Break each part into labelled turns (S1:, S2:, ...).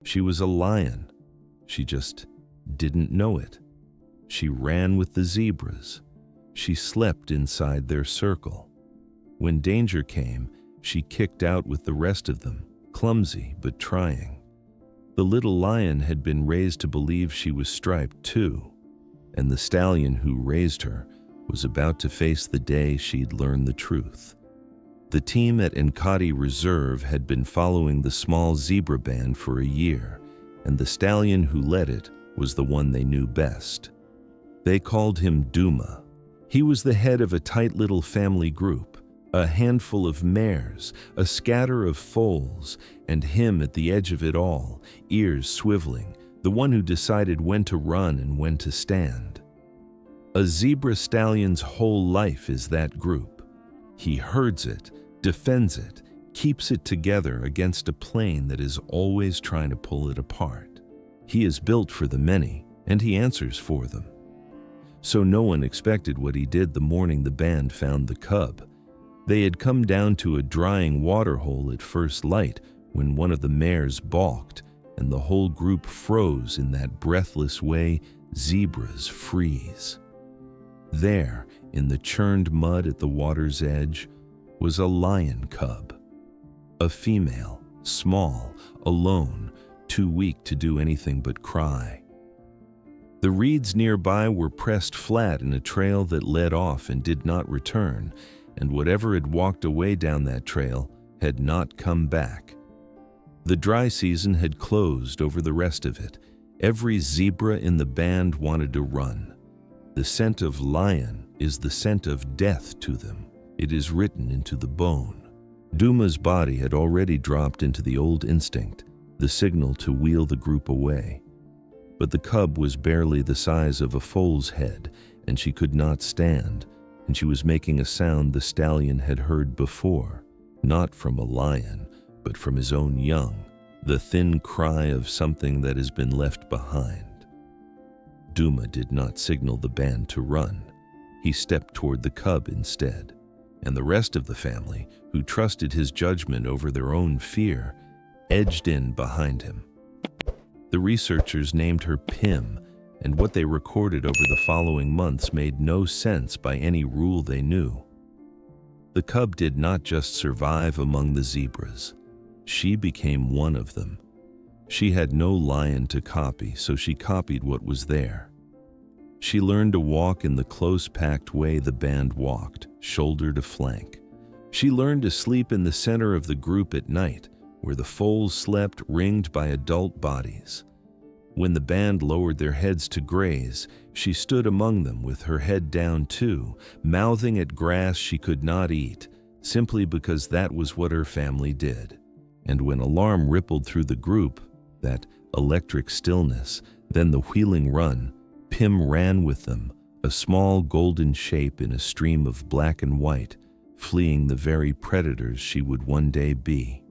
S1: She was a lion. She just didn't know it. She ran with the zebras. She slept inside their circle. When danger came, she kicked out with the rest of them, clumsy but trying. The little lion had been raised to believe she was striped too, and the stallion who raised her was about to face the day she'd learn the truth. The team at Nkati Reserve had been following the small zebra band for a year, and the stallion who led it was the one they knew best. They called him Duma. He was the head of a tight little family group, a handful of mares, a scatter of foals, and him at the edge of it all, ears swiveling, the one who decided when to run and when to stand. A zebra stallion's whole life is that group. He herds it, defends it, keeps it together against a plane that is always trying to pull it apart. He is built for the many, and he answers for them. So no one expected what he did the morning the band found the cub. They had come down to a drying waterhole at first light when one of the mares balked, and the whole group froze in that breathless way zebras freeze. There, in the churned mud at the water's edge, was a lion cub. A female, small, alone, too weak to do anything but cry. The reeds nearby were pressed flat in a trail that led off and did not return, and whatever had walked away down that trail had not come back. The dry season had closed over the rest of it. Every zebra in the band wanted to run. The scent of lion is the scent of death to them. It is written into the bone. Duma's body had already dropped into the old instinct, the signal to wheel the group away. But the cub was barely the size of a foal's head, and she could not stand, and she was making a sound the stallion had heard before, not from a lion, but from his own young, the thin cry of something that has been left behind. Duma did not signal the band to run. He stepped toward the cub instead, and the rest of the family, who trusted his judgment over their own fear, edged in behind him. The researchers named her Pim, and what they recorded over the following months made no sense by any rule they knew. The cub did not just survive among the zebras. She became one of them. She had no lion to copy, so she copied what was there. She learned to walk in the close-packed way the band walked, shoulder to flank. She learned to sleep in the center of the group at night, where the foals slept ringed by adult bodies. When the band lowered their heads to graze, she stood among them with her head down too, mouthing at grass she could not eat, simply because that was what her family did. And when alarm rippled through the group, that electric stillness, then the wheeling run, Pim ran with them, a small golden shape in a stream of black and white, fleeing the very predators she would one day be.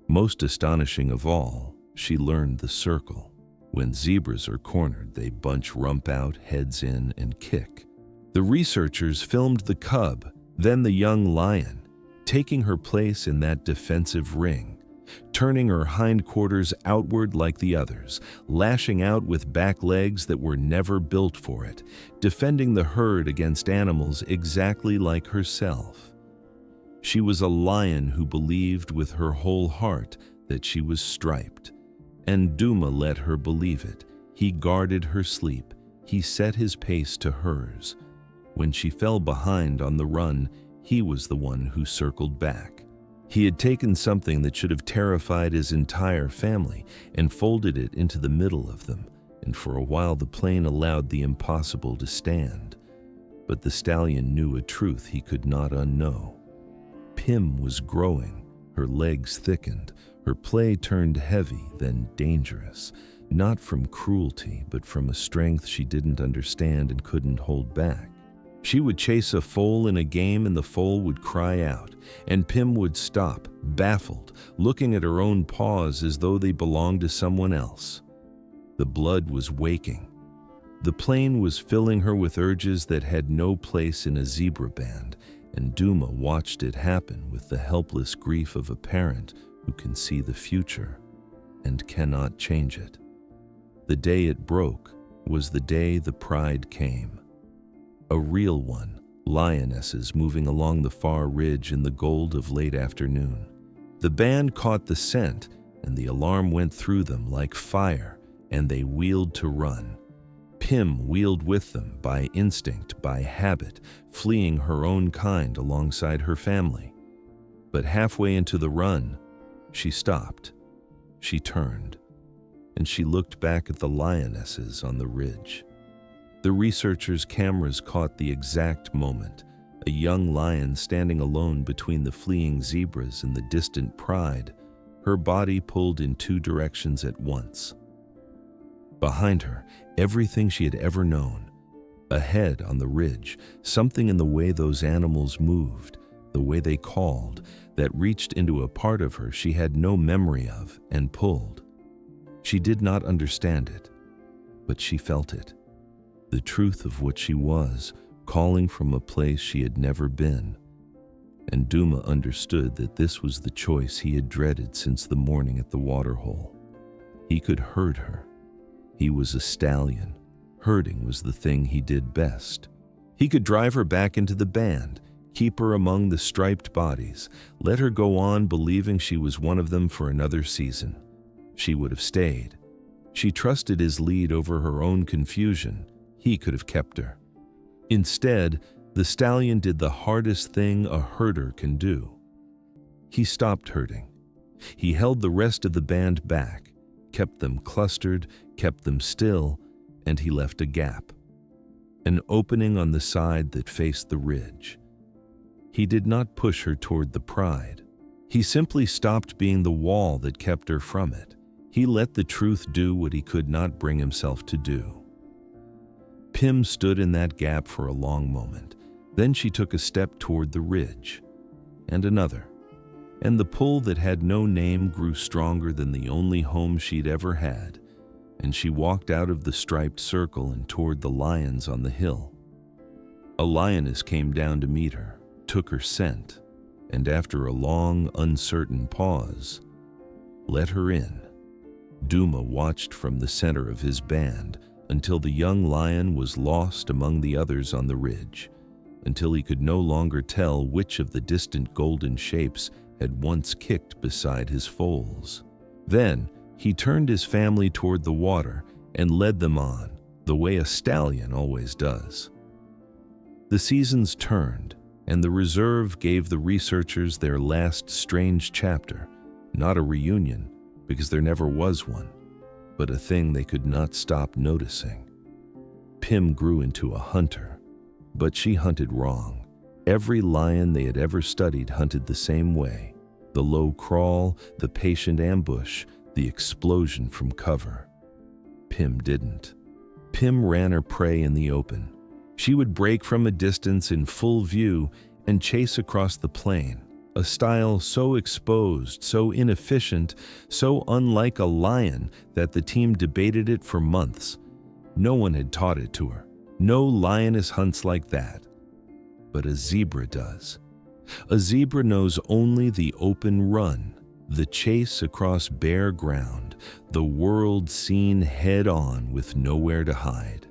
S1: Most astonishing of all, she learned the circle. When zebras are cornered, they bunch rump out, heads in, and kick. The researchers filmed the cub, then the young lion, taking her place in that defensive ring, turning her hindquarters outward like the others, lashing out with back legs that were never built for it, defending the herd against animals exactly like herself. She was a lion who believed with her whole heart that she was striped, and Duma let her believe it. He guarded her sleep. He set his pace to hers. When she fell behind on the run, he was the one who circled back. He had taken something that should have terrified his entire family and folded it into the middle of them, and for a while the plane allowed the impossible to stand. But the stallion knew a truth he could not unknow. Pim was growing, her legs thickened, her play turned heavy, then dangerous, not from cruelty, but from a strength she didn't understand and couldn't hold back. She would chase a foal in a game and the foal would cry out, and Pim would stop, baffled, looking at her own paws as though they belonged to someone else. The blood was waking. The plane was filling her with urges that had no place in a zebra band, and Duma watched it happen with the helpless grief of a parent who can see the future and cannot change it. The day it broke was the day the pride came. A real one, lionesses moving along the far ridge in the gold of late afternoon. The band caught the scent, and the alarm went through them like fire, and they wheeled to run. Pym wheeled with them by instinct, by habit, fleeing her own kind alongside her family. But halfway into the run, she stopped. She turned, and she looked back at the lionesses on the ridge. The researchers' cameras caught the exact moment, a young lion standing alone between the fleeing zebras and the distant pride, her body pulled in two directions at once. Behind her, everything she had ever known. Ahead on the ridge, something in the way those animals moved, the way they called, that reached into a part of her she had no memory of and pulled. She did not understand it, but she felt it. The truth of what she was, calling from a place she had never been. And Duma understood that this was the choice he had dreaded since the morning at the waterhole. He could herd her. He was a stallion. Herding was the thing he did best. He could drive her back into the band, keep her among the striped bodies, let her go on believing she was one of them for another season. She would have stayed. She trusted his lead over her own confusion. He could have kept her. Instead, the stallion did the hardest thing a herder can do. He stopped herding. He held the rest of the band back, kept them clustered, kept them still, and he left a gap, an opening on the side that faced the ridge. He did not push her toward the pride. He simply stopped being the wall that kept her from it. He let the truth do what he could not bring himself to do. Pym stood in that gap for a long moment. Then she took a step toward the ridge, and another, and the pull that had no name grew stronger than the only home she'd ever had, and she walked out of the striped circle and toward the lions on the hill. A lioness came down to meet her, took her scent, and after a long, uncertain pause, let her in. Duma watched from the center of his band until the young lion was lost among the others on the ridge, until he could no longer tell which of the distant golden shapes had once kicked beside his foals. Then he turned his family toward the water and led them on, the way a stallion always does. The seasons turned, and the reserve gave the researchers their last strange chapter, not a reunion, because there never was one, but a thing they could not stop noticing. Pym grew into a hunter, but she hunted wrong. Every lion they had ever studied hunted the same way: the low crawl, the patient ambush, the explosion from cover. Pym didn't. Pym ran her prey in the open. She would break from a distance in full view and chase across the plain, a style so exposed, so inefficient, so unlike a lion that the team debated it for months. No one had taught it to her. No lioness hunts like that. But a zebra does. A zebra knows only the open run, the chase across bare ground, the world seen head-on with nowhere to hide.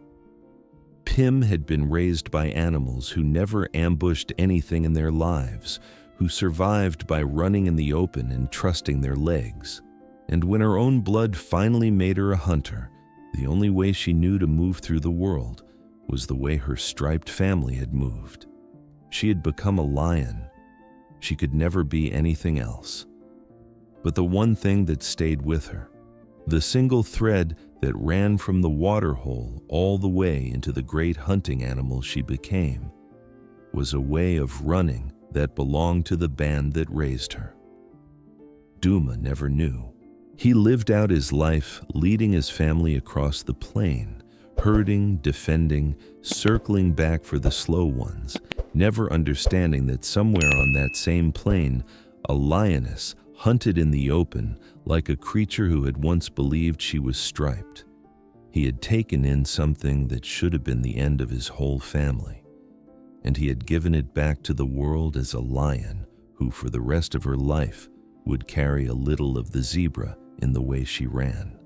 S1: Pym had been raised by animals who never ambushed anything in their lives, who survived by running in the open and trusting their legs. And when her own blood finally made her a hunter, the only way she knew to move through the world was the way her striped family had moved. She had become a lion. She could never be anything else. But the one thing that stayed with her, the single thread that ran from the waterhole all the way into the great hunting animal she became, was a way of running that belonged to the band that raised her. Duma never knew. He lived out his life leading his family across the plain, herding, defending, circling back for the slow ones, never understanding that somewhere on that same plain, a lioness hunted in the open like a creature who had once believed she was striped. He had taken in something that should have been the end of his whole family, and he had given it back to the world as a lion who for the rest of her life would carry a little of the zebra in the way she ran.